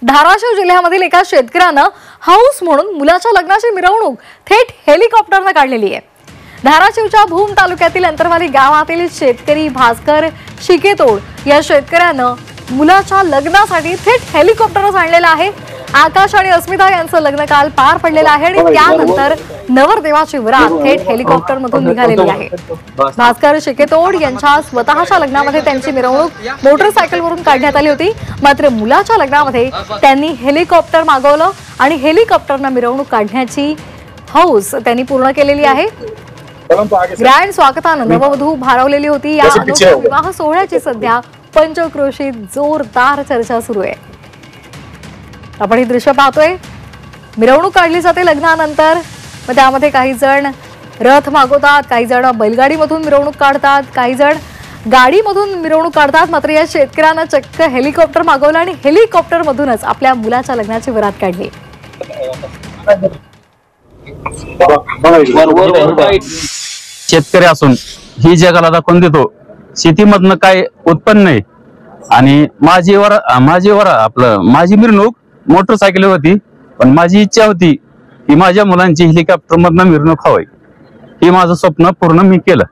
धाराशिव जिल्ह्यामधील एका शेतकऱ्यानं हाऊस म्हणून मुलाच्या लग्नाची मिरवणूक थेट हेलिकॉप्टरने काढलेली आहे। धाराशिवच्या भूम तालुक्यातील अंतरवाली गावातील शेतकरी भास्कर शिकेतोड या शेतकऱ्यानं मुलाच्या लग्नासाठी थेट हेलिकॉप्टरच आणलेला आहे। आकाश आणि अस्मिता यांचं लग्न काल पार पडलेलं आहे आणि त्यानंतर नवरदेवाची वरात थेट हेलिकॉप्टर मधून निघालेली आहे। भास्कर शिकेतोड यांच्या स्वतःच्या लग्नामध्ये त्यांची मिरवणूक मोटरसायकलवरून काढण्यात आली होती, मात्र मुलाच्या लग्नामध्ये त्यांनी हेलिकॉप्टर मागवलं आणि हेलिकॉप्टरने मिरवणूक काढण्याची हौस त्यांनी पूर्ण केलेली आहे। ग्रँड स्वागतानं नववधू भारावलेली होती। या अनोख्या विवाह सोहळ्याची सध्या पंचक्रोशीत जोरदार चर्चा सुरू आहे। आपण ही दृश्य पाहतोय, मिरवणूक काढली जाते लग्नानंतर, मग त्यामध्ये काही जण रथ मागवतात, काही जण बैलगाडीमधून मिरवणूक काढतात, काही जण गाडीमधून मिरवणूक काढतात। मात्र या शेतकऱ्यानं चक्क हेलिकॉप्टर मागवलं आणि हेलिकॉप्टर मधूनच आपल्या मुलाच्या लग्नाची वरात काढली। शेतकरी असून ही जगाला दाखवून देतो शेतीमधनं काय उत्पन्न आहे आणि माझी मिरवणूक मोटरसायकल होती, पण माझी इच्छा होती की माझ्या मुलांची हेलिकॉप्टर मधनं मिरवणूक व्हावी। हे माझं स्वप्न पूर्ण मी केलं।